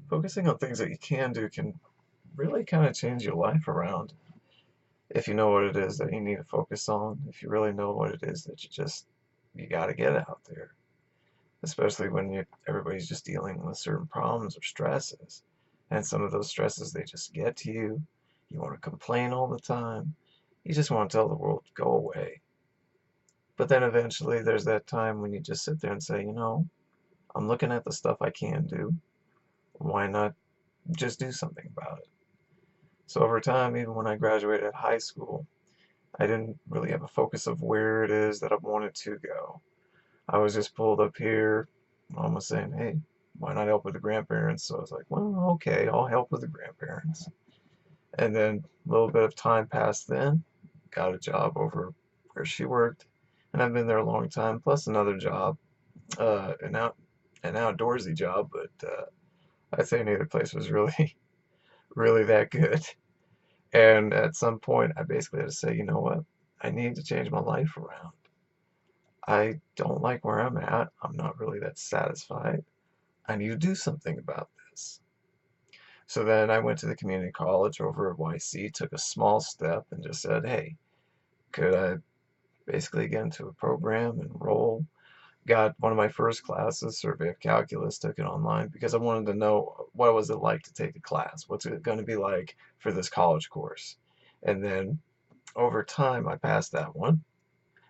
focusing on things that you can do can really kind of change your life around if you know what it is that you need to focus on, if you really know what it is that you got to get out there, especially when everybody's just dealing with certain problems or stresses. And some of those stresses, they just get to you. You want to complain all the time. You just want to tell the world, go away. But then eventually there's that time when you just sit there and say, I'm looking at the stuff I can do. Why not just do something about it? So over time, even when I graduated high school, I didn't really have a focus of where it is that I wanted to go. I was just pulled up here. Mom was saying, hey, why not help with the grandparents? So I was like, well, okay, I'll help with the grandparents. And then a little bit of time passed then, got a job over where she worked, and I've been there a long time, plus another job, an outdoorsy job, but I'd say neither place was really, really that good. And at some point, I basically had to say, you know what? I need to change my life around. I don't like where I'm at. I'm not really that satisfied. I need to do something about this. So then I went to the community college over at YC, took a small step, and just said, hey, could I basically get into a program, enroll? Got one of my first classes, Survey of Calculus, took it online because I wanted to know what was it like to take the class? What's it going to be like for this college course? And then over time, I passed that one,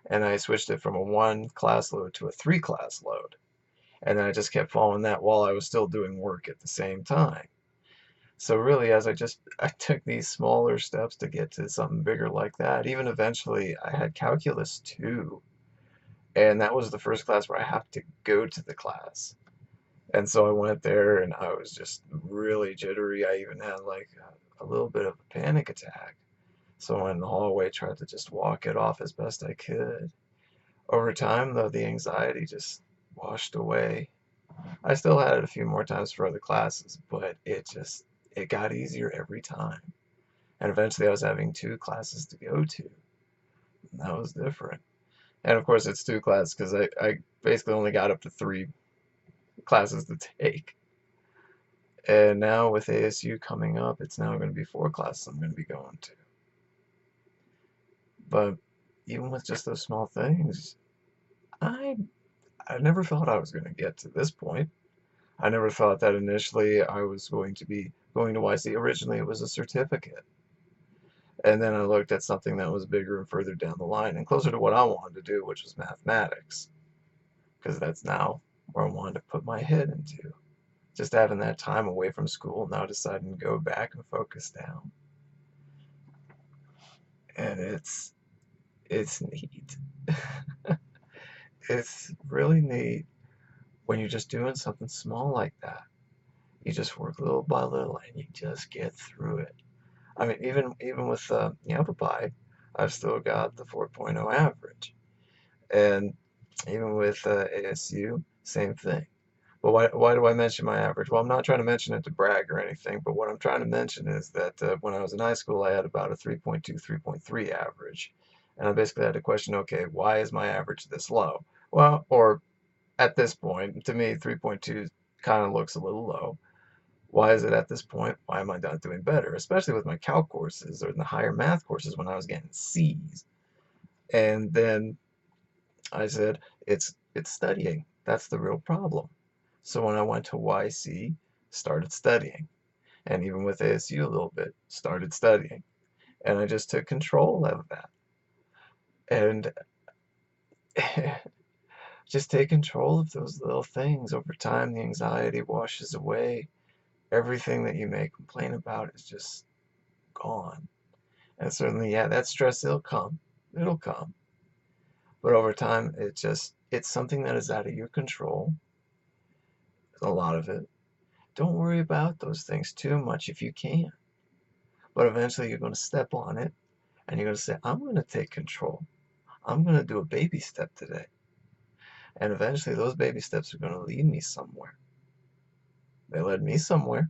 and I switched it from a one class load to a three class load. And then I just kept following that while I was still doing work at the same time. So really, as I took these smaller steps to get to something bigger like that, even eventually I had Calculus 2, and that was the first class where I have to go to the class. And so I went there and I was just really jittery. I even had like a little bit of a panic attack. So I went in the hallway, tried to just walk it off as best I could. Over time, though, the anxiety just washed away. I still had it a few more times for other classes, but it got easier every time. And eventually I was having two classes to go to. And that was different. And of course it's two classes because I basically only got up to three classes to take. And now with ASU coming up, it's now going to be four classes I'm going to be going to. But even with just those small things, I I never thought I was going to get to this point. I never thought that initially I was going to be going to YC. Originally, it was a certificate. And then I looked at something that was bigger and further down the line and closer to what I wanted to do, which was mathematics, because that's now where I wanted to put my head into. Just having that time away from school, now deciding to go back and focus down. And it's neat. It's really neat when you're just doing something small like that. You just work little by little and you just get through it. I mean, even with Yavapai, I've still got the 4.0 average. And even with ASU, same thing. But why do I mention my average? Well, I'm not trying to mention it to brag or anything, but what I'm trying to mention is that when I was in high school, I had about a 3.2, 3.3 average. And I basically had to question, okay, why is my average this low? Well, or at this point, to me, 3.2 kind of looks a little low. Why is it at this point? Why am I not doing better? Especially with my calc courses or the higher math courses when I was getting C's. And then I said, it's studying. That's the real problem. So when I went to YC, started studying. And even with ASU a little bit, started studying. And I just took control of that. And just take control of those little things. Over time, the anxiety washes away. Everything that you may complain about is just gone. And certainly, yeah, that stress will come. It'll come. But over time, it's something that is out of your control. A lot of it. Don't worry about those things too much if you can. But eventually you're going to step on it and you're going to say, I'm going to take control. I'm going to do a baby step today. And eventually those baby steps are going to lead me somewhere. They led me somewhere.